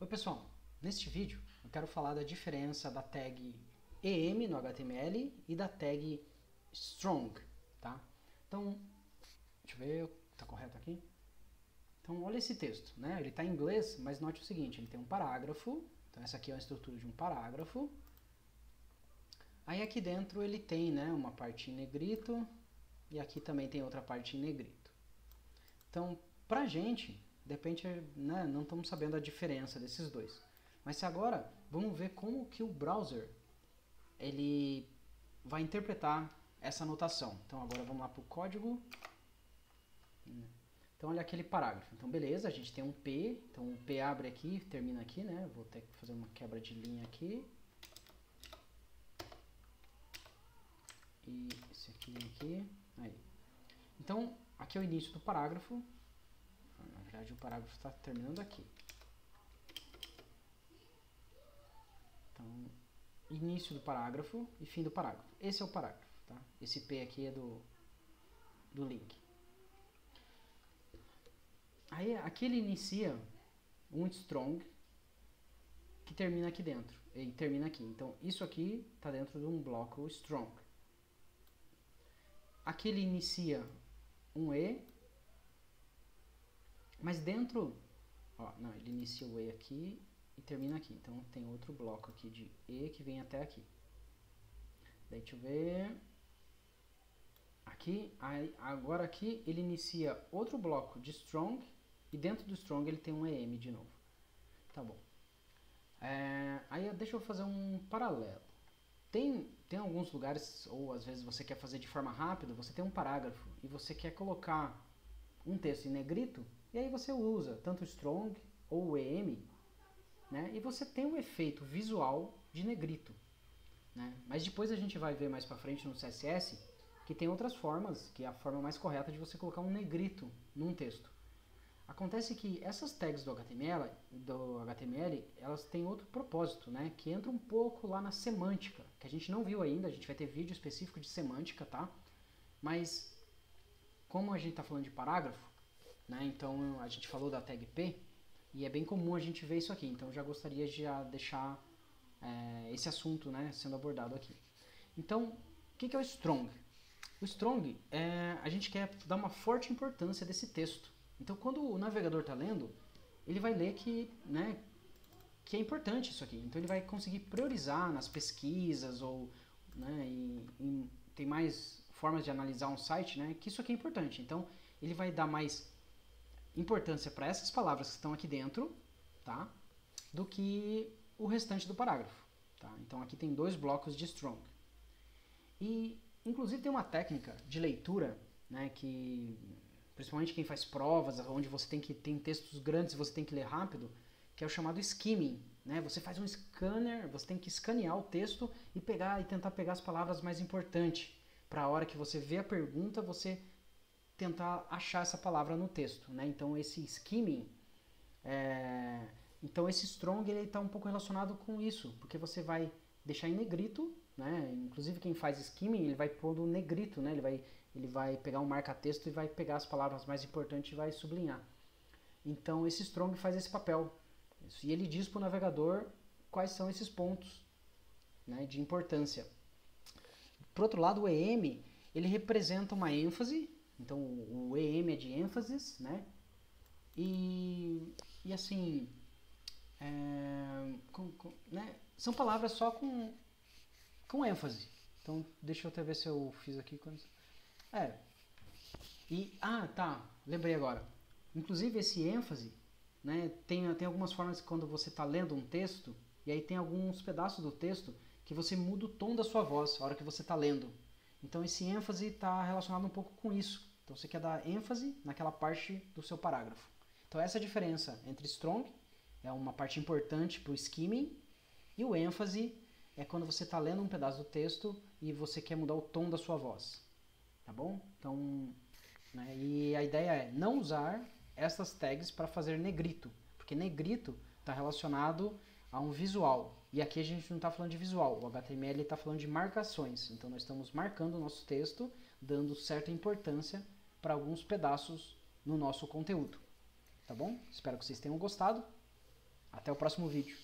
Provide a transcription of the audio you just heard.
Oi pessoal, neste vídeo eu quero falar da diferença da tag EM no HTML e da tag strong, tá? Então, deixa eu ver, tá correto aqui? Então olha esse texto, né? Ele está em inglês, mas note o seguinte, ele tem um parágrafo, então essa aqui é a estrutura de um parágrafo. Aí aqui dentro ele tem, né, uma parte em negrito e aqui também tem outra parte em negrito. Então, pra gente, de repente, né, não estamos sabendo a diferença desses dois. Mas se agora, vamos ver como que o browser ele vai interpretar essa notação. Então agora vamos lá para o código. Então olha aquele parágrafo. Então beleza, a gente tem um P, então o P abre aqui, termina aqui, né? Vou ter que fazer uma quebra de linha aqui. E esse aqui. Aí. Então aqui é o início do parágrafo. Na verdade o parágrafo está terminando aqui. Então, início do parágrafo e fim do parágrafo. Esse é o parágrafo, tá? Esse P aqui é do link. Aí aqui ele inicia um strong que termina aqui dentro. E termina aqui. Então isso aqui está dentro de um bloco strong. Aqui ele inicia um E, mas dentro, ó, não, ele inicia o E aqui e termina aqui. Então tem outro bloco aqui de E que vem até aqui. Daí deixa eu ver. Aqui, agora aqui ele inicia outro bloco de strong e dentro do strong ele tem um EM de novo. Tá bom. Aí deixa eu fazer um paralelo. Tem alguns lugares, ou às vezes você quer fazer de forma rápida, você tem um parágrafo e você quer colocar um texto em negrito, e aí você usa tanto o strong ou o EM, né? E você tem um efeito visual de negrito, né? Mas depois a gente vai ver mais pra frente no CSS que tem outras formas, que é a forma mais correta de você colocar um negrito num texto. Acontece que essas tags do HTML, elas têm outro propósito, né? Que entra um pouco lá na semântica, que a gente não viu ainda, a gente vai ter vídeo específico de semântica, tá? Mas, como a gente está falando de parágrafo, né? Então a gente falou da tag P, e é bem comum a gente ver isso aqui, então eu já gostaria de deixar esse assunto, né, sendo abordado aqui. Então, o que é o strong? O strong, a gente quer dar uma forte importância desse texto. Então, quando o navegador está lendo, ele vai ler que, né, que é importante isso aqui. Então, ele vai conseguir priorizar nas pesquisas ou, né, tem mais formas de analisar um site, né, que isso aqui é importante. Então, ele vai dar mais importância para essas palavras que estão aqui dentro, tá, do que o restante do parágrafo. Tá? Então, aqui tem dois blocos de strong. E, inclusive, tem uma técnica de leitura, né, que principalmente quem faz provas, onde você tem textos grandes e você tem que ler rápido, que é o chamado skimming. Né? Você faz um scanner, você tem que escanear o texto e tentar pegar as palavras mais importantes, para a hora que você vê a pergunta, você tentar achar essa palavra no texto. Né? Então esse skimming, então esse strong ele está um pouco relacionado com isso, porque você vai deixar em negrito, né? Inclusive quem faz skimming ele vai pôr no negrito, né? Ele vai pegar um marca-texto e vai pegar as palavras mais importantes e vai sublinhar. Então esse strong faz esse papel. E ele diz para o navegador quais são esses pontos, né, de importância. Por outro lado, o EM ele representa uma ênfase. Então o EM é de ênfases, né? E assim, né, são palavras só com ênfase. Então, deixa eu até ver se eu fiz aqui. Tá, lembrei agora. Inclusive, esse ênfase, né, tem algumas formas que quando você está lendo um texto, e aí tem alguns pedaços do texto que você muda o tom da sua voz a hora que você está lendo. Então, esse ênfase está relacionado um pouco com isso. Então, você quer dar ênfase naquela parte do seu parágrafo. Então, essa é a diferença entre strong, é uma parte importante para o skimming, e o ênfase é quando você está lendo um pedaço do texto e você quer mudar o tom da sua voz. Tá bom? Então, né, e a ideia é não usar essas tags para fazer negrito, porque negrito está relacionado a um visual. E aqui a gente não está falando de visual, o HTML está falando de marcações. Então nós estamos marcando o nosso texto, dando certa importância para alguns pedaços no nosso conteúdo. Tá bom? Espero que vocês tenham gostado. Até o próximo vídeo.